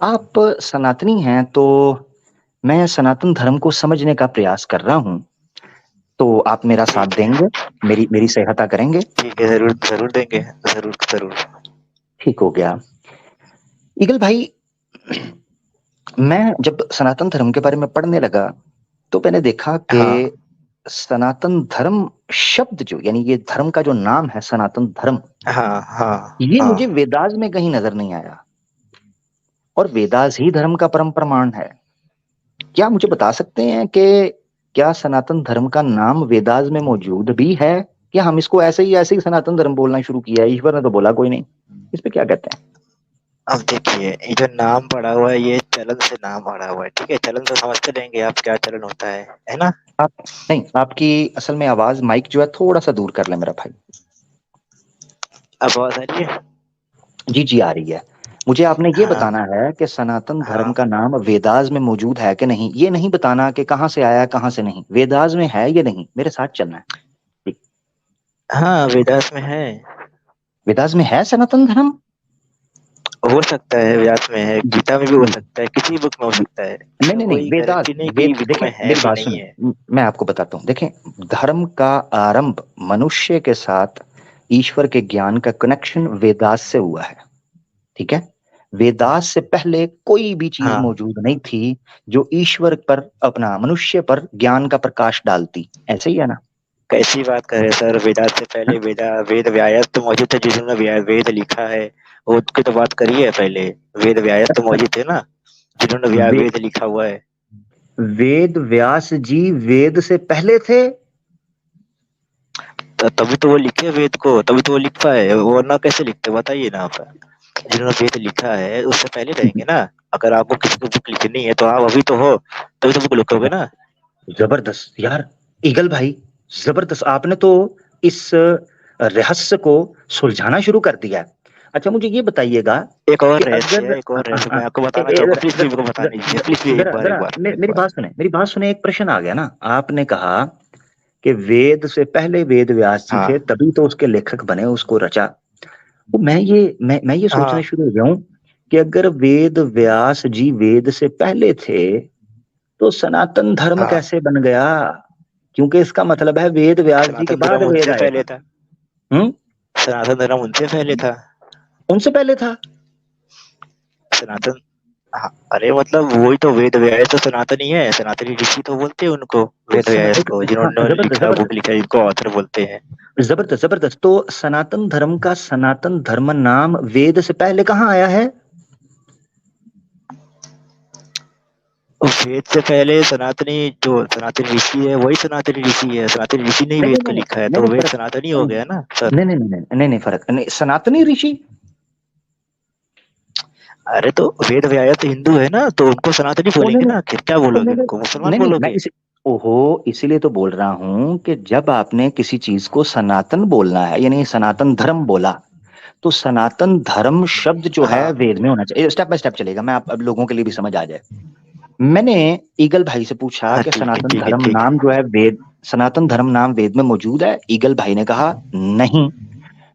आप सनातनी हैं तो मैं सनातन धर्म को समझने का प्रयास कर रहा हूँ। तो आप मेरा साथ ठीक है, देंगे? मेरी मेरी सहायता करेंगे? ठीक है, ज़रूर, ज़रूर देंगे, ज़रूर, ज़रूर। ठीक हो गया। ईगल भाई, मैं जब सनातन धर्म के बारे में पढ़ने लगा तो मैंने देखा कि हाँ, सनातन धर्म शब्द जो यानी ये धर्म का जो नाम है सनातन धर्म, हाँ, हाँ, ये मुझे हाँ। वेदास में कहीं नजर नहीं आया। और वेदास ही धर्म का परम प्रमाण है। क्या मुझे बता सकते हैं कि क्या सनातन धर्म का नाम वेदास में मौजूद भी है, या हम इसको ऐसे ही सनातन धर्म बोलना शुरू किया है? ईश्वर ने तो बोला कोई नहीं। इस पे क्या कहते हैं? अब देखिए, ये जो नाम पड़ा हुआ है, ये चलन से नाम पड़ा हुआ है, ठीक है? चलन तो समझते रहेंगे आप, क्या चलन होता है ना? आप नहीं, आपकी असल में आवाज माइक जो है थोड़ा सा दूर कर ले मेरा भाई। अब आवाज़ आ रही है? जी जी, आ रही है। मुझे आपने ये हाँ, बताना है कि सनातन धर्म हाँ, का नाम वेदास में मौजूद है कि नहीं। ये नहीं बताना कि कहाँ से आया कहाँ से नहीं, वेदास में है या नहीं, मेरे साथ चलना है। ठीक। हाँ, वेदास में है। वेदास में है सनातन धर्म? हो सकता है व्यास में है, जी गीता में भी हो जी। सकता है, किसी बुक में हो सकता है। नहीं इसमें नहीं नहीं, कोई वेदास गारंटी नहीं कि वेद बुक देखें, में है मेरी कि बात नहीं सुने। है। मैं आपको बताता हूँ, देखें। धर्म का आरंभ मनुष्य के साथ ईश्वर के ज्ञान का कनेक्शन वेदास से हुआ है। ठीक है। वेदास से पहले कोई भी चीज हाँ, मौजूद नहीं थी जो ईश्वर पर अपना मनुष्य पर ज्ञान का प्रकाश डालती। ऐसे ही है ना? कैसी बात कर रहे हैं सर? वेदांत से पहले वेद व्यास तो मौजूद थे, जिन्होंने वेद लिखा है। वो की तो बात करिए पहले। वेद व्यास तो मौजूद थे ना, जिन्होंने वे, वेद लिखा हुआ है। वेद व्यास जी वेद से पहले थे? तभी तो वो लिखे वेद को, तभी तो वो लिख पाए, वरना कैसे लिखते बताइए ना आप। जिन्होंने वेद लिखा है उससे पहले रहेंगे ना। अगर आपको किसी को बुक लिखनी है तो आप अभी तो हो, तभी तो बुक लिखोगे ना। जबरदस्त यार, ईगल भाई, जबरदस्त। आपने तो इस रहस्य को सुलझाना शुरू कर दिया है। अच्छा, मुझे ये बताइएगा एक और कि रहस्य अगर है, एक और रहस्य मैं आपको बताना चाहूंगा, प्लीज मेरे को बताने दीजिए, प्लीज एक जरा बार, जरा मेरी बात सुने, मेरी बात सुने। एक प्रश्न आ गया ना। आपने कहा कि वेद से पहले वेद व्यास जी थे, हाँ, तभी तो उसके लेखक बने, उसको रचा। तो मैं ये सोचने हाँ, शुरू हो गया हूँ कि अगर वेद व्यास जी वेद से पहले थे तो सनातन धर्म हाँ। कैसे बन गया? क्योंकि इसका मतलब है वेद व्यास जी के सनातन बाद धर्म वेद उनसे आएगा। पहले था। हम्म। सनातन धर्म उनसे पहले था। उनसे पहले था? सनातन, हाँ, अरे मतलब वही तो वेद व्यास तो सनातनी है, सनातनी ऋषि तो बोलते हैं उनको। तो वेद व्यास को, हाँ, जिन्होंने जबरदस्त लिखा, बुक जबरदस्त लिखा, जिनको ऑथर बोलते हैं। जबरदस्त जबरदस्त। तो सनातन धर्म का सनातन धर्म नाम वेद से पहले कहाँ आया है? वेद से पहले सनातनी, जो सनातनी ऋषि है वही सनातनी ऋषि है, सनातनी ऋषि ने ही नहीं वेद नहीं को नहीं लिखा है, नहीं तो नहीं, वेद फर्क। सनातनी हो गया ना सर। नहीं नहीं नहीं नहीं नहीं नहीं, फर्क नहीं। सनातनी ऋषि? अरे तो वेद व्यास तो हिंदू है ना, तो उनको सनातनी ओ नहीं बोलेंगे नहीं, ना, फिर क्या ओ बोलोगे, नहीं उनको नहीं मुसलमान नहीं नहीं, मैं बोलोगे। इस ओहो, इसीलिए तो बोल रहा हूं कि जब आपने किसी चीज को सनातन बोलना है यानी सनातन धर्म बोला, तो सनातन धर्म शब्द जो है हाँ, वेद में होना चाहिए। स्टेप बाय स्टेप चलेगा, मैं आप अब लोगों के लिए भी समझ आ जाए। मैंने ईगल भाई से पूछा हाँ, कि ठीक है, सनातन ठीक है, धर्म ठीक है। नाम जो है वेद, सनातन धर्म नाम वेद में मौजूद है? ईगल भाई ने कहा नहीं।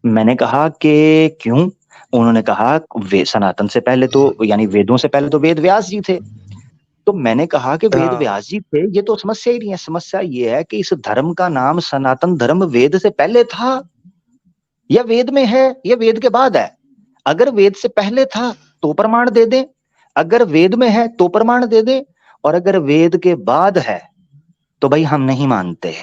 मैंने कहा कि क्यों? उन्होंने कहा वे सनातन से पहले तो यानी वेदों से पहले तो वेद व्यास जी थे। तो मैंने कहा कि वेद हाँ, व्यास जी थे, ये तो समस्या ही नहीं है। समस्या ये है कि इस धर्म का नाम सनातन धर्म वेद से पहले था या वेद में है या वेद के बाद है। अगर वेद से पहले था तो प्रमाण दे दे, अगर वेद में है तो प्रमाण दे दे, और अगर वेद के बाद है तो भाई हम नहीं मानते।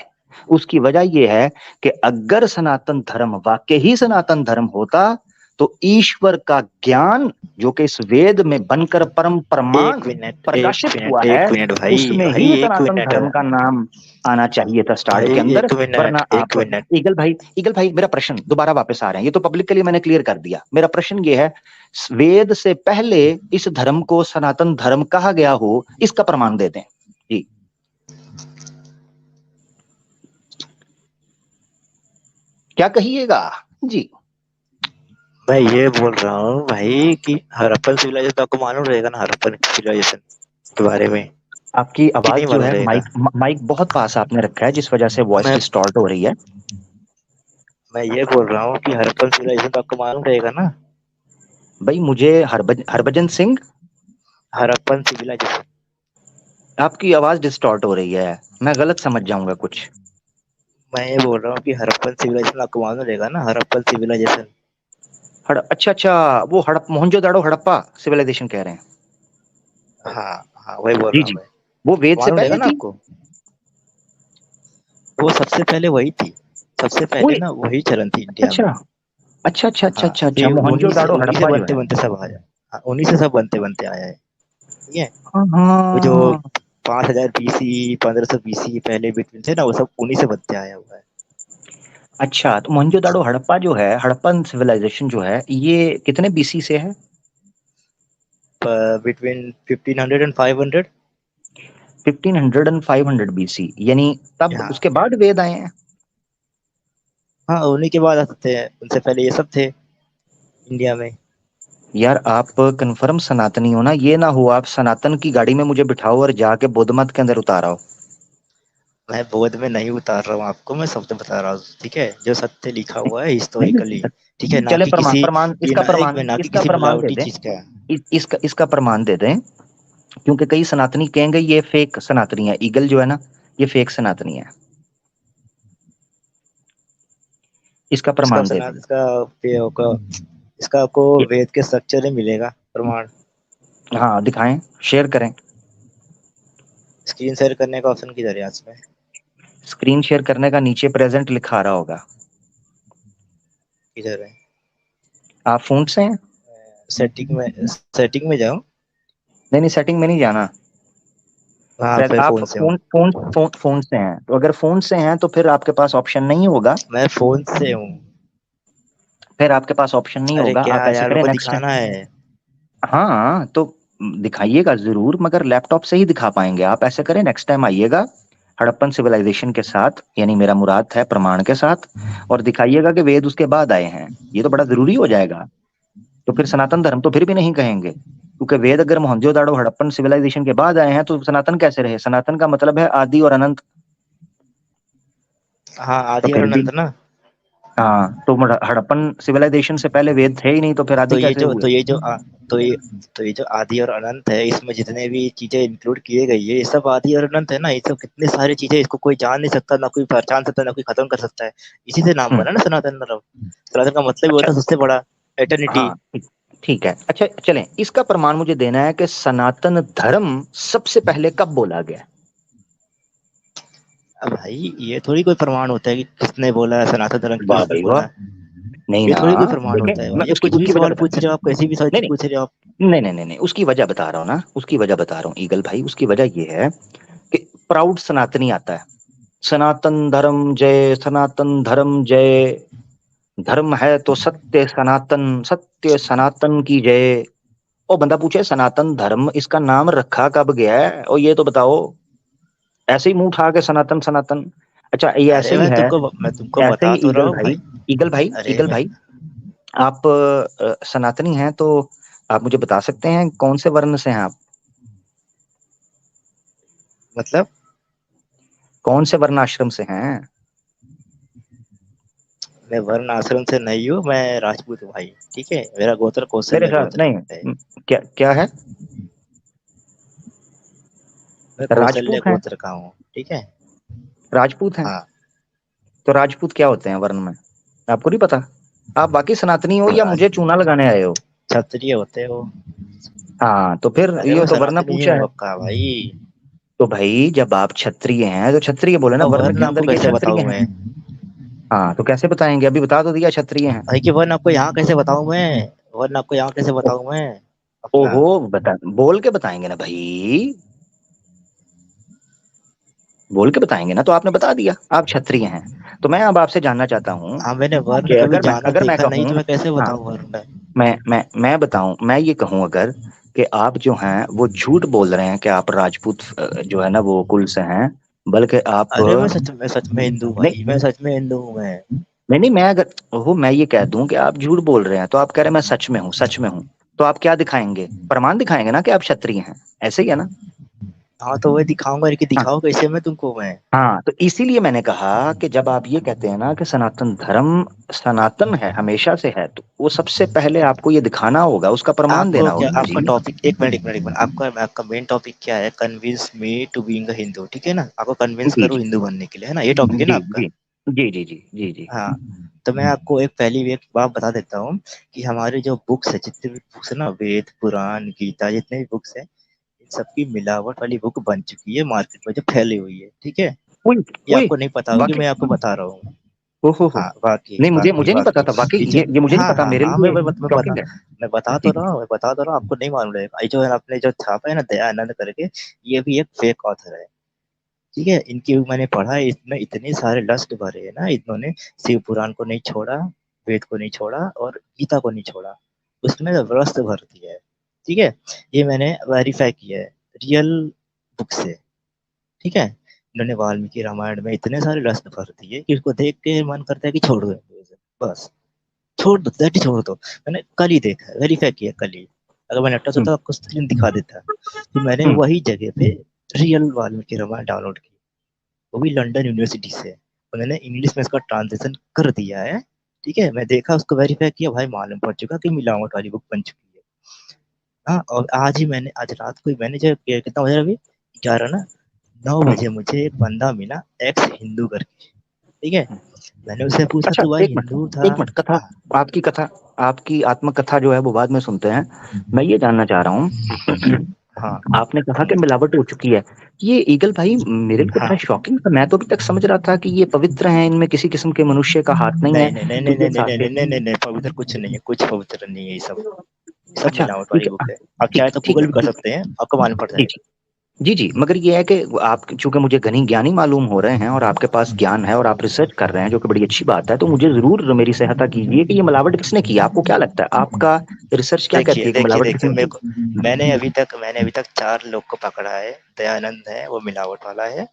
उसकी वजह यह है कि अगर सनातन धर्म वाकई ही सनातन धर्म होता तो ईश्वर का ज्ञान जो कि इस वेद में बनकर परम प्रमाण एक मिनट, एक प्रकाशित हुआ मिनट, है, एक मिनट भाई, उसमें भाई ही एक सनातन मिनट, धर्म का नाम आना चाहिए था स्टार्ट के भाई अंदर। एक मिनट, वरना एक आप मिनट। ईगल भाई, ईगल भाई मेरा प्रश्न दोबारा वापस आ रहे हैं, ये तो पब्लिक के लिए मैंने क्लियर कर दिया। मेरा प्रश्न ये है, वेद से पहले इस धर्म को सनातन धर्म कहा गया हो, इसका प्रमाण दे दें। जी, क्या कहिएगा? जी। मैं ये बोल रहा हूँ भाई कि हड़प्पन सिविलाइजेशन तो आपको मालूम रहेगा ना, हड़प्पन सिविलाइजेशन के बारे में, आपकी कि आवाज नहीं जो मालूम है, रहेगा? माइक माइक बहुत पास आपने रखा है जिस वजह से वॉइस मैं डिस्टॉर्ट हो रही है। मैं ये बोल रहा हूँ कि हड़प्पन सिविलाइजेशन तो आपको मालूम रहेगा ना। भाई मुझे हरभजन सिंह। हड़प्पन सिविलाइजेशन। आपकी आवाज डिस्टॉर्ट हो रही है, मैं गलत समझ जाऊंगा कुछ। मैं ये बोल रहा हूँ कि हड़प्पन सिविलाइजेशन आपको मालूम रहेगा ना, हड़प्पन सिविलाइजेशन। अच्छा अच्छा, वो मोहनजोदाड़ो हड़प्पा सिविलाइजेशन कह रहे हैं। हाँ हाँ, वही बोल जी रहा हूँ जी, मैं। वो वेद से मालूम रहेगा पहले ना थी। आपको, वो सबसे पहले वही थी, सबसे पहले वही। ना वही चलन थी इंडिया में। अच्छा अच्छा अच्छा अच्छा हाँ, अच्छा अच्छा, फिर मोहनजोदाड़ो उन्हीं से हड़प्पा जो बनते है। बनते सब आया। हाँ, उन्हीं से सब बनते बनते आया है, ठीक है। हाँ वो जो हाँ। 5000 BC 1500 BC पहले बिटवीन थे ना, वो सब उन्हीं से बनते आया हुआ है। अच्छा, तो मोहनजोदाड़ो हड़प्पा जो है, हड़प्पन सिविलाइजेशन जो है, ये कितने बीसी से है? Between 1500 and 500। 1500 एंड 500 बीसी, यानी तब हाँ उसके बाद वेद आए हैं। हाँ, उन्हीं के बाद आ सकते हैं, उनसे पहले ये सब थे इंडिया में। यार आप कंफर्म सनातनी हो ना? ये ना हो आप सनातन की गाड़ी में मुझे बिठाओ और जाके बौद्ध मत के अंदर उतारो। मैं बोध में नहीं उतार रहा हूँ आपको, मैं शब्द बता रहा हूँ, ठीक है, जो सत्य लिखा हुआ है नहीं हिस्टोरिकली। ठीक है, ना चले, कि प्रमाण किसी प्रमाण की इसका ना एक प्रमाण, में, ना कि इसका किसी प्रमाण दे मिलावटी दें। चीज का। इसका प्रमाण दे दें, क्योंकि कई सनातनी कहेंगे ये फेक सनातनी है, ईगल जो है ना, ये फेक सनातनी है। इसका इसका प्रमाण दे सना दें। इसका पे होगा, इसका आपको ये- वेद के स्ट्रक्चर में मिलेगा प्रमाण। हाँ दिखाएं, शेयर करें। स्क्रीन शेयर करने का ऑप्शन किधर है आज में? स्क्रीन शेयर करने का नीचे प्रेजेंट लिखा आ रहा होगा। किधर है? आप फोन से हैं? सेटिंग में जाओ। नहीं नहीं, सेटिंग में नहीं जाना। हाँ, मैं आप फोन से हूँ। फोन से हैं, तो अगर फोन से हैं तो फिर आपके पास ऑप्शन नहीं होगा। मैं फोन से हूँ। फिर आपके पास ऑप्शन नहीं अरे होगा, क्या आप ऐसे यार, करें मेरे को नेक्स्ट। दिखाना है। हाँ तो दिखाइएगा जरूर, मगर लैपटॉप से ही दिखा पाएंगे। आप ऐसे करें, नेक्स्ट टाइम आइएगा हड़प्पन सिविलाइजेशन के साथ, यानी मेरा मुराद है प्रमाण के साथ, और दिखाइएगा कि वेद उसके बाद आए हैं। ये तो बड़ा जरूरी हो जाएगा। तो फिर सनातन धर्म तो फिर भी नहीं कहेंगे, क्योंकि वेद अगर मोहनजोदाड़ो हड़प्पन सिविलाइजेशन के बाद आए हैं तो सनातन कैसे रहे? सनातन का मतलब है आदि और अनंत। हाँ, तो आदि और फिर भी, अनंत ना। हाँ तो हड़प्पन सिविलाइजेशन से पहले वेद थे ही नहीं, तो फिर आदि तो ये कैसे जो हुए? तो ये जो आ, तो ये तो ये जो आदि और अनंत है, इसमें जितने भी चीजें इंक्लूड किए गई है, ये सब आदि और अनंत है ना। ये सब कितने सारी चीजें, इसको कोई जान नहीं सकता, ना कोई पहचान सकता, ना कोई खत्म कर सकता है। इसी से नाम हम्म। बना ना सनातन धर्म। सनातन का मतलब ही अच्छा। होता है सबसे बड़ा, एटर्निटी। हाँ ठीक है, अच्छा चलें, इसका प्रमाण मुझे देना है कि सनातन धर्म सबसे पहले कब बोला गया? अब भाई, ये थोड़ी कोई प्रमाण होता है कि किसने बोला है, सनातन धर्म वाह किसने भाई बोला वाह। है। नहीं ये ना, थोड़ी कोई प्रमाण देखें, होता है मैं भाई, ये उसकी कुछ भी उसकी वजह सवाल बता। पूछ रहे हो आप, कैसी भी नहीं सवाल नहीं पूछ रहे हो आप। नहीं नहीं नहीं नहीं, उसकी वजह बता रहा हूँ ना, उसकी वजह बता रहा हूँ ईगल भाई। उसकी वजह ये है कि प्राउड सनातनी आता है, सनातन धर्म जय, सनातन धर्म जय, धर्म है तो सत्य सनातन, सत्य सनातन की जय। ओ बंदा पूछे सनातन धर्म इसका नाम रखा कब गया है, और ये तो बताओ। ऐसे ही मुंह उठा के सनातन सनातन। अच्छा ये ऐसे अरे ही है, मैं तुमको ऐसे बता ही तो रहा ईगल हूँ भाई, भाई। ईगल भाई, अरे ईगल मैं भाई, आप सनातनी हैं तो आप मुझे बता सकते हैं कौन से वर्ण से हैं आप? मतलब, कौन से वर्ण आश्रम से हैं? मैं वर्ण आश्रम से नहीं हूँ, मैं राजपूत हूँ भाई। ठीक है, मेरा गोत्र मेरे कौशल्य साथ गोत्र नहीं। है। क्या क्या है? मैं कौशल्य राजपूत हैं? गोत्र का हूँ, ठीक है। राजपूत हैं? हाँ। तो राजपूत क्या होते हैं वर्ण में? आपको नहीं पता? आप बाकी सनातनी हो या राज मुझे चूना लगाने आए हो? क्षत्रिय होते हो। हाँ तो फिर अरे ये मैं तो वर्ण सनातनी पूछा हूँ है। पक्का भाई। तो भाई जब आप क्षत्रिय हैं तो क्षत्रिय बोले ना, अब वर्ण वर्ण के आपको अंदर ये कैसे क्षत्रिय बताऊँ हैं। मैं? हाँ तो कैसे बताएंगे? अभी बता तो दिया क्षत्रिय हैं। भाई कि वर्ण आपको यहाँ कैसे बताऊँ मैं? वर्ण आपको यहाँ कैसे बताऊँ मैं अपना? ओहो, बता, बोल के बताएंगे ना भाई, बोल के बताएंगे ना। तो आपने बता दिया आप क्षत्रिय हैं, तो मैं अब आपसे जानना चाहता हूँ हाँ, मैंने वर्ण कि कभी जाना अगर मैं देखा नहीं, कहूँ, तो मैं कैसे हाँ, बताऊँ वर्ण? मैं बताऊं, मैं ये कहूं अगर कि आप जो हैं वो झूठ बोल रहे हैं कि आप राजपूत जो है ना वो कुल से हैं, बल्कि आप अरे मैं सच में हिंदू नहीं भाई, मैं सच में हिंदू हूँ मैं। नहीं नहीं, मैं अगर वो मैं ये कह दूं कि आप झूठ बोल रहे हैं, तो आप कह रहे हैं मैं सच में हूँ, सच में हूँ, तो आप क्या दिखाएंगे? प्रमाण दिखाएंगे ना कि आप क्षत्रिय हैं, ऐसे ही है ना? हाँ तो वही दिखाऊंगा कि हाँ दिखाओ कैसे मैं तुमको मैं। हाँ, तो इसीलिए मैंने कहा कि जब आप ये कहते हैं ना कि सनातन धर्म सनातन है, हमेशा से है, तो वो सबसे पहले आपको ये दिखाना होगा, उसका प्रमाण आपको देना क्या, होगा ना आपका जी। टॉपिक, एक मिनट, आपका मेन टॉपिक क्या है? Convince me to being a Hindu, ठीक है ना? आपको कन्विंस जी करो जी हिंदू बनने के लिए, है ना? ये टॉपिक है ना जी आपका? जी जी जी जी जी जी। हाँ, तो मैं आपको एक पहली एक बात बता देता हूँ कि हमारे जो बुक्स है, जितने भी बुक्स है ना, वेद, पुराण, गीता, जितने भी बुक्स है, इन सबकी मिलावट वाली बुक बन चुकी है मार्केट में, जो फैली हुई है, ठीक है? ओए ये ओए, आपको नहीं पता होगी, वाकई? मैं आपको बता रहा हूँ। ओहो। हाँ, वाक़ई, नहीं, मुझे वाक़ई, मुझे नहीं पता वाक़ई। था वाकई, ये जो ये मुझे नहीं हाँ, पता, हाँ, मेरे हाँ, लिए शॉकिंग है। मैं बता तो रहा हूँ, आपको नहीं मालूम रहेगा। ये जो है आपने जो छापा है ना दयानंद करके, ये भी एक फेक ऑथर है, ठीक है? इनकी मैंने पढ़ा है, इसमें इतने सारे लस्ट भरे हैं ना, इन्होंने शिव पुराण को नहीं छोड़ा, वेद को नहीं छोड़ा और गीता को नहीं छोड़ा, उसमें रस भर दिया है, ठीक है? ये मैंने वेरीफाई किया है, रियल बुक से, ठीक है? इन्होंने वाल्मीकि रामायण में इतने सारे रस भर दिए कि उसको देख के मन करता है कि छोड़ दो इसे, बस। छोड़ दो, दैट ही छोड़ दो। मैंने कल ही देखा है, वेरीफाई किया कल ही। अगर मैं लेफ्टॉप से हम्म तो आपको स्क्रीन दिखा देता। फिर मैंने हम्म। वही जगह पे रियल वाल्मीकि रामायण डाउनलोड की, वो भी लंदन यूनिवर्सिटी से। उन्होंने इंग्लिश में इसका ट्रांसलेशन कर दिया है, ठीक है? मैं देखा, उसको वेरीफाई किया, भाई मालूम पड़ चुका कि मिलावट वाली बुक बन चुकी है। हाँ, और आज रात को ही मैंने जो कितना बजे अभी 11 ना, 9 हम्म। बजे मुझे एक बंदा मिला, एक्स हिंदू करके, ठीक है? मैंने उससे पूछा अच्छा, तू भाई एक मिनट, हिंदू था? एक मिनट, कथा, हाँ, आपकी कथा, आपकी आत्मकथा जो है वो बाद में सुनते हैं। मैं ये जानना चाह रहा हूँ, हाँ, आपने कहा कि मिलावट हो चुकी है, ये ईगल भाई मेरे लिए बड़ा हाँ। शॉकिंग था। मैं तो अभी तक समझ रहा था कि ये पवित्र हैं, इनमें किसी किस्म के मनुष्य का हाथ नहीं है, नहीं, नहीं, नहीं, तो नहीं, ये नहीं, नहीं, नहीं, सारे। नहीं, नहीं, नहीं, पवित्र कुछ नहीं है, कुछ पवित्र नहीं है ये सब। ये सब अच्छा मिलावट ठीक वाली है, बुक है। आप ठीक चाहे तो ठीक गूगल है, भी कर ठीक सकते हैं, आपको मालूम पड़ जी जाएगा। जी जी जी। मगर ये है कि आप चूंकि मुझे घनी ज्ञानी मालूम हो रहे हैं और आपके पास ज्ञान है और आप रिसर्च कर रहे हैं, जो कि बड़ी अच्छी बात है, तो मुझे जरूर मेरी सहायता कीजिए कि ये मिलावट किसने की, आपको क्या लगता है, आपका रिसर्च क्या देखिए, कहती है कि देखिए, मिलावट देखिए, किसने मेरे की? को मैंने अभी तक 4 लोग को पकड़ा है। दयानंद है, वो मिलावट वाला है।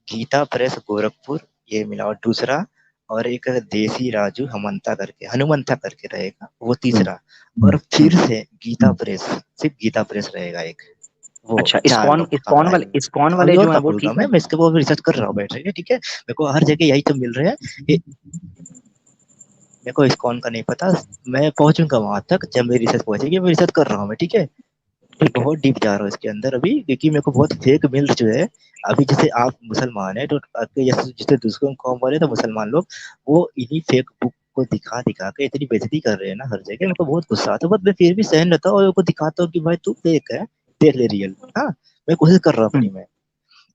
गीता प्रेस गोरखपुर, ये मिलावट दूसरा। और एक देसी राजू हनुमंता करके रहेगा, वो हम्म तीसरा। और हम्म। फिर से गीता प्रेस, सिर्फ गीता प्रेस रहेगा एक। वो अच्छा, 4 इस्कॉन लोग को पकड़ा इस्कॉन है वाले, मैंने। इस्कॉन अभी वाले और जो हैं वो पकड़ूँगा ठीक है? मैं इसके वो रिसर्च कर रहा हूँ बैठ के, ठीक है? मेरे को हर जगह यही तो मिल रहे हैं। ये मेरे को इस्कॉन का नहीं पता, मैं पहुँचूँगा वहाँ तक जब मेरी रिसर्च पहुँचेगी, मैं रिसर्च कर रहा हूँ मैं, ठीक है? मैं ठीक है। बहुत डीप जा रहा हूँ इसके अंदर अभी, क्योंकि मेरे को बहुत फेक मिल जो है। अभी जैसे आप मुसलमान हैं, तो आपके जैसे जैसे दूसरों कौम वाले तो मुसलमान लोग, वो इन्हीं फेक बुक को दिखा दिखा के इतनी बेइज्जती कर रहे हैं ना हर जगह, मेरे को बहुत गुस्सा आता है, बट मैं फिर भी सहन रहता हूँ और उनको दिखाता हूँ कि भाई तू फेक है, देख ले रियल। हाँ, मैं कोशिश कर रहा हूँ अपनी हम्म में।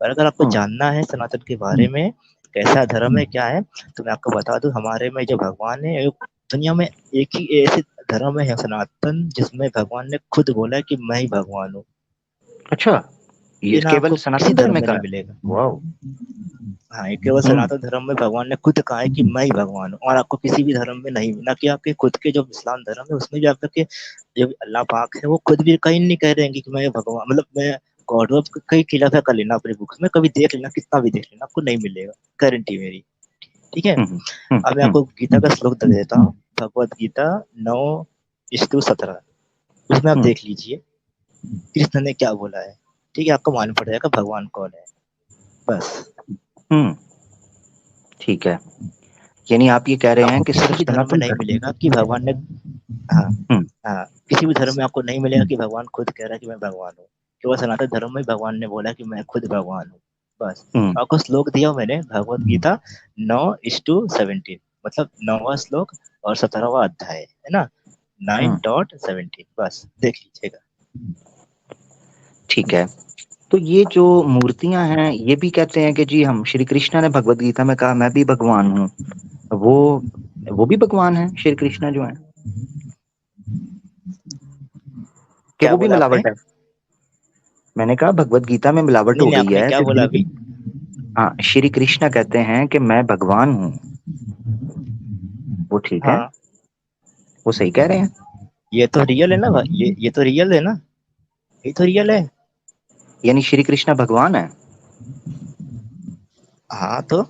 और अगर आपको हम्म। जानना है सनातन के बारे में, कैसा धर्म है, क्या है, तो मैं आपको बता दूं, हमारे में जो भगवान है, दुनिया में एक ही ऐसे धर्म है सनातन, जिसमें भगवान ने खुद बोला है कि मैं ही भगवान हूँ। अच्छा, ये ये ना केवल आपको किसी सनातन धर्म धर्म में में का नहीं है? मिलेगा। वाह। हाँ, ये केवल हम्म। सनातन धर्म में भगवान ने खुद कहा है कि मैं ही भगवान हूँ, और आपको किसी भी धर्म में नहीं, ना कि आपके खुद के जो इस्लाम धर्म है उसमें भी आपके जो अल्लाह पाक है, वो खुद भी कहीं नहीं कह रहे हैं कि मैं भगवान, मतलब मैं गॉड हूँ। कई खिलाफा कर लेना अपनी बुक्स में, कभी देख लेना, कितना भी देख लेना, आपको नहीं मिलेगा, गारंटी मेरी, ठीक है? हम्म हम्म अब मैं हम्म आपको गीता का श्लोक दे देता हूँ, भगवत गीता 9:17, उसमें आप हम्म देख लीजिए कृष्ण ने क्या बोला है, ठीक है? आपको मालूम पड़ जाएगा भगवान कौन है, बस। हम्म। ठीक है, यानी आप ये कह रहे हैं आपको कि किसी सिर्फ भी धर्म में सनातन नहीं धर्म। मिलेगा कि भगवान ने, हाँ, हम्म हाँ, किसी भी धर्म में आपको नहीं मिलेगा कि भगवान खुद कह रहा है कि मैं भगवान हूँ। केवल सनातन धर्म में भगवान ने बोला कि मैं खुद भगवान हूँ, बस। हम्म आपको श्लोक दिया मैंने, भगवत गीता 9:17, मतलब 9वां श्लोक और 17वां अध्याय, है ना? हम्म। 9:17, बस देख लीजिएगा। ठीक है, तो ये जो मूर्तियां हैं ये भी कहते हैं कि जी हम, श्री कृष्ण ने भगवत गीता में कहा मैं भी भगवान हूँ, वो वो भी भगवान है श्री कृष्ण जो है, कि क्या वो भी बोला आपने? मिलावट है? मैंने कहा भगवत गीता में मिलावट नहीं, हो नहीं, गई आपने है क्या कि बोला अभी? हाँ, श्री कृष्ण कहते हैं कि मैं भगवान हूँ, वो ठीक है, हाँ, वो सही कह रहे हैं। ये तो रियल है ना भाई, ये तो रियल है ना, ये तो रियल है। यानी श्री कृष्ण भगवान है? हाँ, तो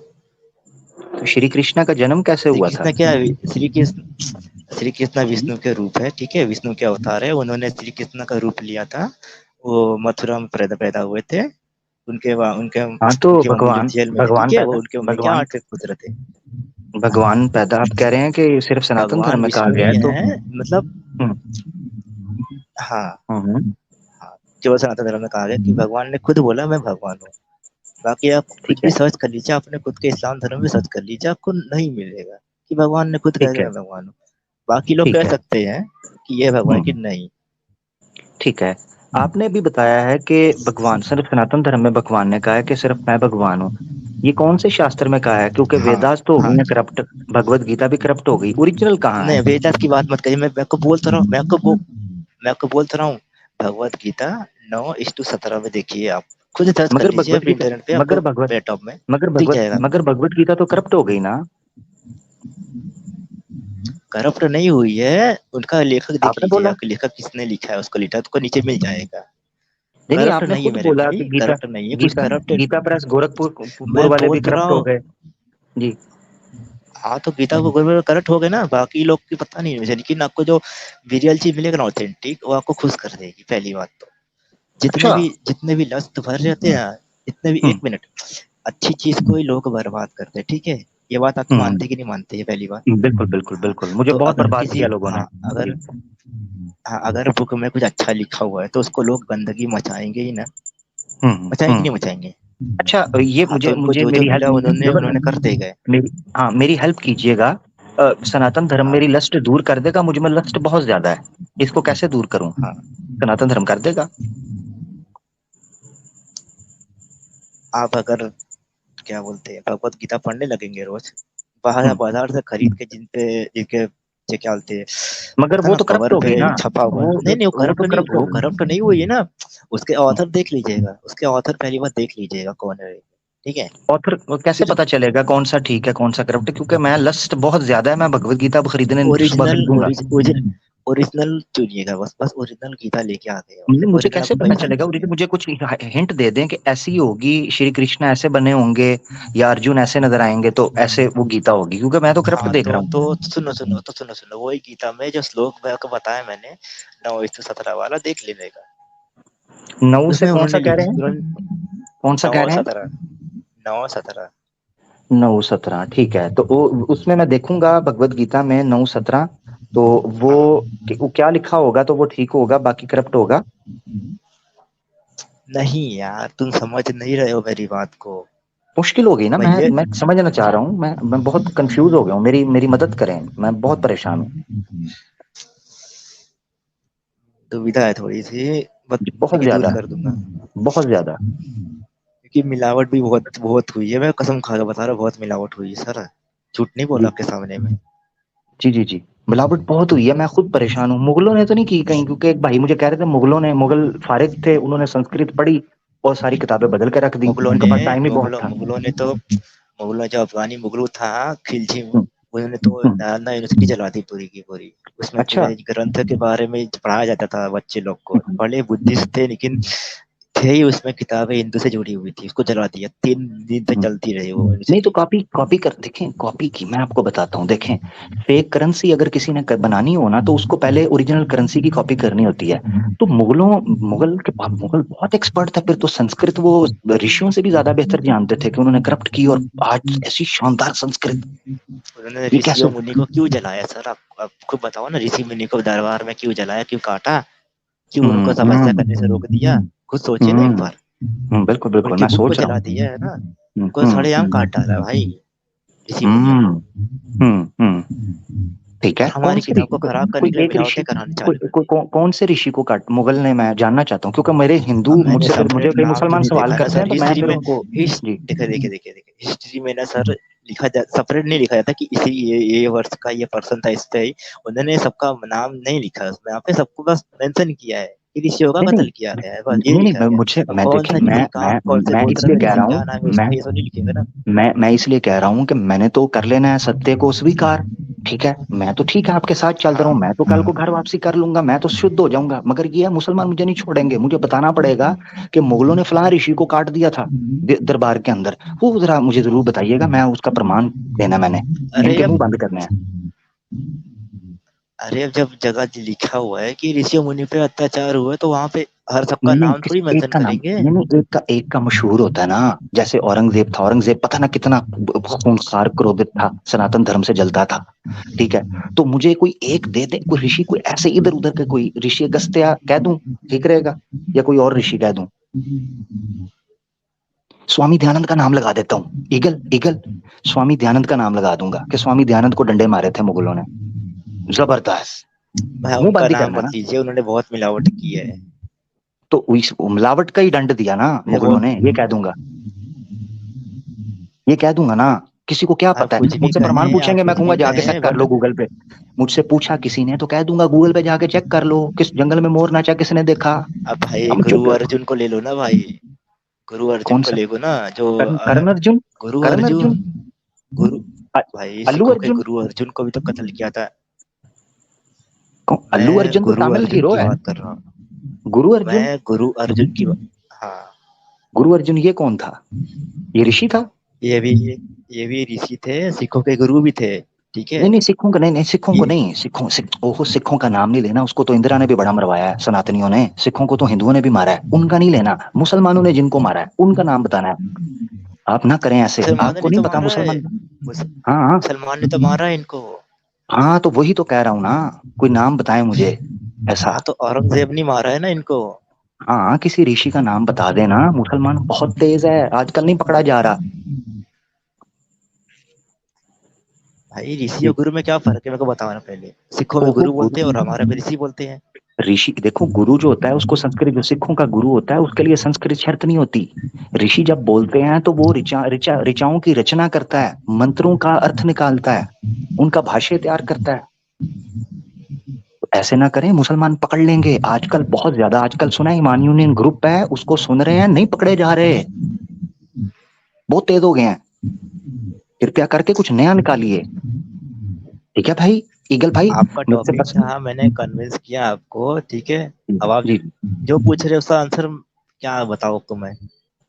तो श्री कृष्ण का जन्म कैसे श्री हुआ था? कृष्ण क्या है? श्री कृष्ण विष्णु के रूप है, ठीक है? विष्णु के अवतार है, उन्होंने श्री कृष्ण का रूप लिया था। वो मथुरा में पैदा पैदा हुए थे, उनके हाँ तो उनकी मम्मी जब भगवान जेल में थे, ठीक भगवान है, वो पैदा उनके मम्मी के भगवान 8 पुत्र थे। भगवान पैदा आप कह रहे हैं कि सिर्फ सनातन धर्म भगवान में कहा विष्णु गया ही है तो। है, मतलब हम्म हाँ, हम्म, हाँ, केवल सनातन धर्म में कहा गया कि भगवान ने खुद बोला मैं भगवान हूँ। बाकी आप ठीक कुछ भी है सर्च कर लीजिए, आपने खुद के इस्लाम धर्म में सर्च कर लीजिए, आपको नहीं मिलेगा कि भगवान ने खुद कह ठीक दिया है मैं भगवान हूँ। बाकी लोग ठीक कह है। सकते हैं कि ये भगवान की हम्म नहीं। ठीक है। आपने भी बताया है कि भगवान सिर्फ सनातन धर्म में भगवान ने कहा है कि सिर्फ मैं भगवान हूँ। ये कौन से शास्त्र में कहा है? क्योंकि हाँ, वेदास तो हो हाँ, गई ना करप्ट, भगवत गीता भी करप्ट हो गई, ओरिजिनल कहाँ है? नहीं वेदास की बात मत करिए, मैं आपको बोलता रहा हूँ, मैं आपको बोलता रहा हूँ, भगवत गीता 9:17 में देखिए, आप खुद सर्च कर मगर लीजिए भगवत अपने गीता इंटरनेट पे, मगर आपको भगवत लैपटॉप में दिख जाएगा मगर आपको। भगवत गीता तो करप्ट हो गई ना। करप्ट नहीं हुई है, उनका लेखक देख आपने लीजिएगा बोला, कि लेखक किसने लिखा है, उसको लिखा है तो नीचे मिल जाएगा। नहीं नहीं, करप्ट आपने नहीं है खुद मेरे बोला भाई, कि गीता करप्ट नहीं है, कुछ गीता करप्ट गीता प्रेस गोरखपुर पुर मैं वाले बोल भी तो रहा करप्ट हो हूँ। गए। जी। हाँ तो गीता को गुरु करंट हो गए ना, बाकी लोग की पता नहीं मुझे, लेकिन आपको जो रियल चीज मिलेगा ना ऑथेंटिक, वो आपको खुश कर देगी पहली बात तो। अच्छा। जितने भी लस्त भर रहते हैं, जितने भी, हम्म 1 मिनट, अच्छी चीज को ही लोग बर्बाद करते हैं, ठीक है, ये बात आप हम्म मानते कि नहीं मानते, ये पहली बात। बिल्कुल बिल्कुल हाँ, बिल्कुल, मुझे तो बहुत अगर बर्बाद किसी, किया लोगों ने। हाँ जी। अगर, हाँ अगर बुक में कुछ अच्छा लिखा हुआ है तो उसको लोग गंदगी मचाएंगे ही ना, मचाएंगे कि हम्म। नहीं मचाएंगे। अच्छा, ये हाँ तो मुझे उनको मुझे जो जो मेरी मिला हेल्प उन्होंने जुगल, उन्होंने करते गए। मेरी, हाँ मेरी हेल्प कीजिएगा। सनातन धर्म हाँ, मेरी लस्ट दूर कर देगा? मुझ में लस्ट बहुत ज्यादा है, इसको कैसे दूर करूं? हाँ, सनातन धर्म कर देगा? आप अगर क्या बोलते हैं भगवत गीता पढ़ने लगेंगे रोज, बाहर हम्म बाजार से खरीद के, जिनके जो क्या बोलते हैं, मगर होता वो ना तो करप्ट कवर हो पे गई ना। छपा हुआ, नहीं नहीं, वो तो करप्ट हो वो गई। करप्ट नहीं हुई है ना। उसके ऑथर देख लीजिएगा, उसके ऑथर पहली बार देख लीजिएगा कौन है, ठीक है। ऑथर कैसे फिर पता चलेगा कौन सा ठीक है कौन सा करप्ट है? क्योंकि मैं लस्ट बहुत ज्यादा है, मैं भगवत गीता अब खरीदने सुबह ओरिजिनल खरीदूंगा। ओरिजिनल चुनिएगा, बस ओरिजिनल गीता लेके आ गए, मुझे ओरिजिनल कैसे आपको पता कहीं से नहीं चलेगा? मिलेगा। मुझे कुछ हिंट दे दें कि ऐसी होगी, श्री कृष्ण ऐसे बने होंगे या अर्जुन ऐसे नजर आएंगे तो ऐसे वो गीता होगी, क्योंकि मैं तो करप्ट हाँ देख रहा हूँ। सुनो वही गीता में जो श्लोक मैं आपको बताया मैंने, 9:17 वाला देख लेने का। 9 से उसमें कौन सा उन्होंने कह रहे लिखा, हैं? उन्होंने कौन सा कह नौ रहे हैं? सत्रह 9:17। 9:17 ठीक है, तो उसमें मैं देखूंगा भगवत गीता में 9:17। तो वो, हाँ, वो क्या लिखा होगा तो वो ठीक होगा, बाकी करप्ट होगा। नहीं यार तुम समझ नहीं रहे हो मेरी बात को। मुश्किल हो गई ना। मैं भैया मैं समझना चाह रहा हूँ, मैं बहुत कंफ्यूज हो गया हूँ, मेरी मेरी मदद करें, मैं बहुत परेशान हूँ। दुविधा है थोड़ी सी, बस, बहुत लेकिन दूर ज्यादा, कर दूंगा। बहुत ज्यादा। क्योंकि मिलावट भी बहुत बहुत हुई है, मैं कसम खा के बता रहा हूँ, बहुत मिलावट हुई है सर, झूठ नहीं बोला जी आपके सामने में। जी जी जी। मिलावट बहुत हुई है, मैं खुद परेशान हूँ। मुगलों ने तो नहीं की कहीं? क्योंकि एक भाई मुझे कह रहे थे मुगलों ने, मुगल फारिग थे, उन्होंने संस्कृत पढ़ी और सारी किताबें बदल के रख दी, मुगलों उनके ने पास टाइम ही बहुत मुगलों था। मुगलों ने तो मुगलों जो अफगानी मुगल था, खिलजी, हम्म, उन्होंने तो हम्म, नालंदा यूनिवर्सिटी जला दी पूरी की पूरी। उसमें अच्छा। पूरे ग्रंथ के बारे में पढ़ाया जाता था बच्चे लोग को, हम्म, भले बुद्धिस्ट थे लेकिन थे ही, उसमें किताबें हिंदू से जुड़ी हुई थी, उसको जला दिया, 3 दिन तक हम्म। चलती रही वो नहीं तो यूनिवर्सिटी। कॉपी कॉपी कर देखें, कॉपी की मैं आपको बताता हूँ, देखें। फेक करेंसी अगर किसी ने बनानी हो ना, तो उसको पहले ओरिजिनल करेंसी की कॉपी करनी होती है। तो मुगल बहुत एक्सपर्ट था फिर तो, संस्कृत वो ऋषियों से भी ज्यादा बेहतर जानते थे कि उन्होंने करप्ट की, और आज ऐसी शानदार संस्कृत। उन्होंने ये कैसे? ऋषियों मुनि को क्यों जलाया सर, आप खुद बताओ ना, ऋषि मुनि को दरबार में क्यों जलाया, क्यों काटा, क्यों उनको तपस्या हम्म करने से रोक दिया, खुद सोचिए ना एक हम्म बार। बिल्कुल बिल्कुल, उनकी मैं बुक को सोच रहा जला हूँ। दिया है ना, हम्म उनको हम्म सड़ेआम काट डाला भाई, ऋषि मुनियों हम्म को। हम्म। ठीक है, और कौन हमारी से किताब को खराब करने कोई के लिए एक ऋषि, मिलावटें करानी चालू कर दी। कौन से ऋषि को काट मुगल ने, मैं जानना चाहता हूँ, क्योंकि मेरे अब हिंदू मैंने मुझसे फिर मुझे सेपरेट कई नाम तो मुसलमान नहीं सवाल देखा ना करते सर, हैं, तो मैं फिर उनको। जी। देखिए हिस्ट्री में ना सर, लिखा जा सेपरेट नहीं लिखा जाता कि इसी ये वर्ष का ये पर्सन था इस पे ही। उन्होंने सबका नाम नहीं लिखा उसमें, यहाँ पे सबको बस मेंशन किया है कि ऋषियों का नहीं नहीं कत्ल किया गया है, बस ये नहीं नहीं, लिखा गया। मुझे, अब मैं कौन देखिए, सा ऋषि कहाँ कौन से मैं गोत्र इसलिए का कह ऋषि रहा क्या हूँ, नाम है उसका, ये सब नहीं लिखेगा ना। मैं इसलिए कह रहा हूँ कि मैंने तो कर लेना है सत्य को स्वीकार। ठीक है, मैं तो ठीक है आपके साथ चल रहा हाँ, हूँ, मैं तो कल को घर वापसी कर लूंगा, मैं तो शुद्ध हो जाऊंगा। मगर ये है, मुसलमान मुझे नहीं छोड़ेंगे, मुझे बताना पड़ेगा कि मुगलों ने फलां ऋषि को काट दिया था दरबार के अंदर। वो जरा मुझे जरूर बताइएगा, मैं उसका प्रमाण देना, मैंने अरे इनके अब मुंह बंद करने हैं। अरे अब जब जगह लिखा हुआ है कि ऋषि मुनि पे अत्याचार हुआ, तो वहां पे हर सबका नहीं नहीं, नाम थोड़ी एक मेंशन का नाम करेंगे। नहीं नहीं, एक का मशहूर होता है ना। जैसे औरंगजेब था, औरंगजेब पता ना कितना खूंखार क्रोधित था, सनातन धर्म से जलता था। ठीक है, तो मुझे कोई एक दे दे, कोई ऋषि, कोई ऐसे इधर उधर के कोई ऋषि अगस्त्य कह दूं, ठीक रहेगा? या कोई और ऋषि कह दूं? स्वामी दयानंद का नाम लगा देता हूँ, ईगल ईगल, स्वामी दयानंद का नाम लगा दूंगा कि स्वामी दयानंद को डंडे मारे थे मुगलों ने। जबरदस्त। भाई मुंह उनका बंद ही नाम करना मत ना। लीजिए, उन्होंने बहुत मिलावट की है। तो इस मिलावट का ही दंड दिया ना मुझे मुगलों बहुत, ने, ये कह दूंगा, ये कह दूंगा ना। किसी को क्या आप पता है? कुछ भी मुझसे प्रमाण कहें, आप पूछेंगे, मैं कुछ कहूंगा भी जाके कहें चेक कर बट लो गूगल पे। मुझसे पूछा किसी ने तो कह दूंगा गूगल पे जाके चेक कर लो, किस जंगल में मोर नाचा किसने देखा। अब भाई हम गुरु चुप। अर्जुन को ले लो ना भाई, गुरु अर्जुन कौन को सा? ले लो ना, जो कर्ण अर्जुन? गुरु कर्ण अर्जुन, अर्जुन? गुरु, अ- भाई अल्लू सिखों के अर्जुन? गुरु अर्जुन को भी तो कत्ल किया था। अल्लू मैं अर्जुन तो गुरु तमिल अर्जुन हीरो की है। बात कर रहा हूँ। गुरु अर्जुन? मैं गुरु अर्जुन की हाँ। गुरु अर्जुन ये कौन था? ये ऋषि था? ये भी ये भी ऋषि थे, सिखों के गुरु भी थे। ठीक है। नहीं नहीं, सिखों का नहीं, नहीं सिखों को ये नहीं, ओहो, सिखों का नाम नहीं लेना। उसको तो इंदिरा ने भी बड़ा मरवाया है, सनातनियों ने। सिखों को तो हिंदुओं ने भी मारा है, उनका नहीं लेना। मुसलमानों ने जिनको मारा है उनका नाम बताना है। आप ना करें ऐसे, मुसलमानों आपको ने नहीं तो पता मारा है, मुसलमान। हाँ हाँ। मुसलमान ने तो मारा है इनको। हाँ, तो वही तो कह रहा हूँ ना, कोई नाम बताए मुझे ऐसा। हाँ तो औरंगजेब नहीं मारा है ना इनको। हाँ, किसी ऋषि का नाम बता देना। मुसलमान बहुत तेज है, आजकल नहीं पकड़ा जा रहा। भाई ऋषि और ठीक। गुरु में क्या फर्क है मेरे को बताओ ना पहले। सिखों में ओहो, गुरु बोलते हैं और गुरु। हमारे में ऋषि बोलते हैं। ऋषि देखो, गुरु जो होता है उसको संस्कृत, जो सिखों का गुरु होता है उसके लिए संस्कृत शर्त नहीं होती। ऋषि जब बोलते हैं तो वो ऋचाओं की रचना करता है, मंत्रों का अर्थ निकालता है, उनका भाष्य तैयार करता है। तो ऐसे ना करें, मुसलमान पकड़ लेंगे आजकल बहुत ज्यादा। आजकल सुना है ईमान यूनियन ग्रुप है, उसको सुन रहे हैं, नहीं पकड़े जा रहे, बहुत तेज हो गए हैं। कृपया करके कुछ नया निकालिए। ठीक है भाई, ईगल भाई। आपका मुझसे टॉपिक बस। था, मैंने कन्विंस किया आपको, ठीक है। अब आप जी जो पूछ रहे हो उसका आंसर क्या बताओ आपको मैं।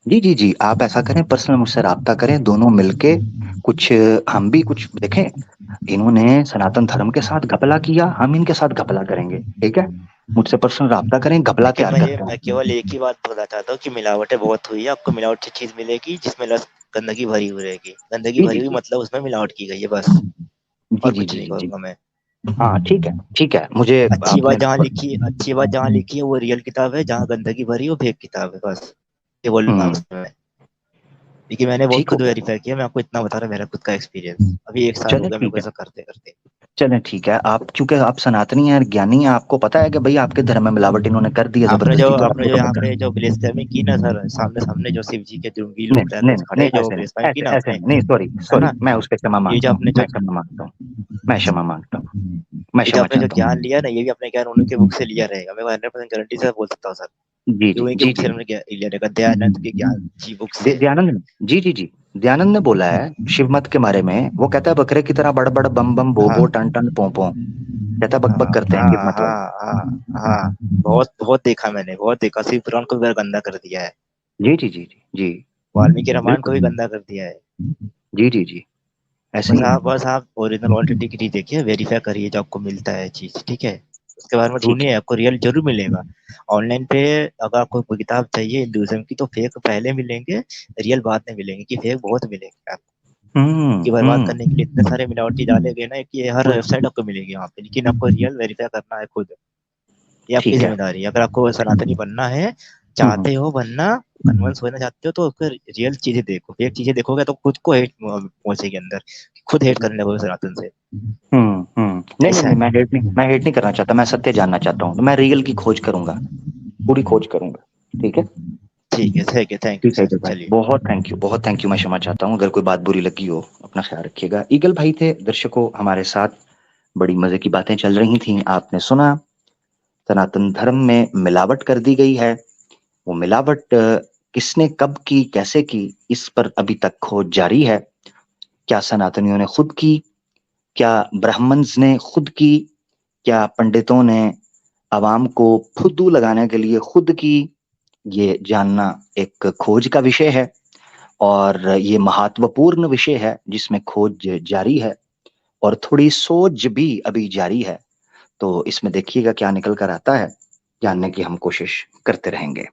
जी जी जी, आप ऐसा करें, पर्सनल मुझसे राब्ता करें, दोनों मिलके कुछ, हम भी कुछ देखें। इन्होंने सनातन धर्म के साथ घपला किया, हम इनके साथ घपला करेंगे, ठीक है? मुझसे पर्सनल राब्ता करें, घपला लेकिन तैयार करते मैं हैं। केवल एक ही बात बोलना चाहता हूँ कि मिलावटें बहुत हुई है, आपको मिलावट की चीज मिलेगी जिसमें गंदगी भरी हुई रहेगी। गंदगी जी भरी जी हुई जी मतलब उसमें मिलावट की गई है बस, जी और जी कुछ जी नहीं जी जी। कहूंगा मैं। हाँ ठीक है, ठीक है, मुझे आपने। अच्छी बात जहाँ लिखी है वो रियल किताब है, जहाँ गंदगी भरी है वो फेक किताब है बस। ये बोलूंगा हम्म। आपसे मैं, क्योंकि मैंने बहुत ठीक हो खुद गया। वेरीफाई किया। मैं आपको इतना बता रहा हूँ, मेरा खुद का एक्सपीरियंस, अभी 1 साल हो चले गया मेरे ठीक को है, ऐसा करते करते। चले ठीक है। आप क्योंकि आप सनातनी हैं, ज्ञानी हैं, आपको पता है कि भाई आपके धर्म में मिलावट इन्होंने कर दी है जबरदस्ती, तो आपने आपको जो तो यहाँ पता है। पे जो ब्लेस्फेमी की ना सर, सामने सामने जो शिव जी के जुंगी नहीं लोग नहीं रहते नहीं खड़े, नहीं, जो ऐसे नहीं, ब्लेस्फेमी की ऐसे ना ऐसे आपने, नहीं, नहीं, सॉरी है सॉरी, ना। मैं उस पर क्षमा ये जो मांगता हूँ, आपने जो मैं क्षमा मांगता हूँ, मैं क्षमा मांगता हूँ, मैं ये जो क्षमा आपने जो चाहता हूँ। ज्ञान लिया ना, ये भी अपने ज्ञान उनके बुक से लिया रहेगा, मैं 100% गारंटी से बोल सकता हूँ सर। जी ये जी वहीं के जी बुक जी। से हमने लिया रहेगा, दयानंद के ज्ञान जी बुक से। दयानंद ने, जी जी जी, दयानंद ने बोला है शिव मत के बारे में, वो कहता है बकरे की तरह बड़ बड़ बम बम बो बो हाँ टन टन पो पो, कहता है बक बक हाँ करते हैं शिव हाँ मत वाले। हाँ हाँ हाँ, बहुत बहुत देखा मैंने, बहुत देखा। शिव पुराण को भी गंदा कर दिया है, जी जी जी जी जी। वाल्मीकि रामायण को बिल्कुल। भी गंदा कर दिया है। जी जी जी, ऐसे ही है। बस आप ओरिजिनल ऑथेंटिसिटी देखिए, वेरीफाई करिए जो आपको मिलता है चीज, ठीक है। उसके बारे में ठीक ढूंढिए, आपको रियल जरूर मिलेगा। ऑनलाइन पे अगर आपको कोई किताब चाहिए हिंदुइज्म की, तो फेक पहले मिलेंगे, रियल बाद में मिलेंगे, कि फेक बहुत मिलेंगे आपको। है। कि बर्बाद करने के लिए इतने हम्म। सारे मिलावटी डाले गए ना कि ये हर वेबसाइट आपको मिलेगी वहाँ पे, लेकिन आपको रियल वेरीफाई करना है खुद। ये आपकी ठीक है। जिम्मेदारी है। अगर आपको सनातनी बनना है, हम्म। चाहते हो बनना, कन्वर्स होना चाहते हो, तो फिर रियल चीजें देखो। फेक चीजें देखोगे तो खुद को हेट पहुंचेगी अंदर, खुद हेट करने लगोगे सनातन से। नहीं नहीं ऐसा नहीं, है। मैं हेट नहीं करना चाहता, मैं सत्य जानना चाहता हूँ, तो मैं रियल की खोज करूंगा, पूरी खोज करूंगा। ठीक है। ठीक है, थैंक यू ठीक है सर, ईगल भाई, चलिए। बहुत थैंक यू, बहुत थैंक यू। मैं क्षमा चाहता हूँ अगर कोई बात बुरी लगी हो, अपना ख्याल रखिएगा। ईगल भाई थे दर्शकों हमारे साथ, बड़ी मजे की बातें चल रही थी, आपने सुना। सनातन धर्म में मिलावट कर दी गई है। वो मिलावट किसने कब की, कैसे की, इस पर अभी तक खोज जारी है। क्या सनातनियों ने खुद की, क्या ब्राह्मण्स ने खुद की, क्या पंडितों ने आवाम को फुद्दू लगाने के लिए खुद की, ये जानना एक खोज का विषय है। और ये महत्वपूर्ण विषय है जिसमें खोज जारी है, और थोड़ी सोच भी अभी जारी है। तो इसमें देखिएगा क्या निकल कर आता है। जानने की हम कोशिश करते रहेंगे।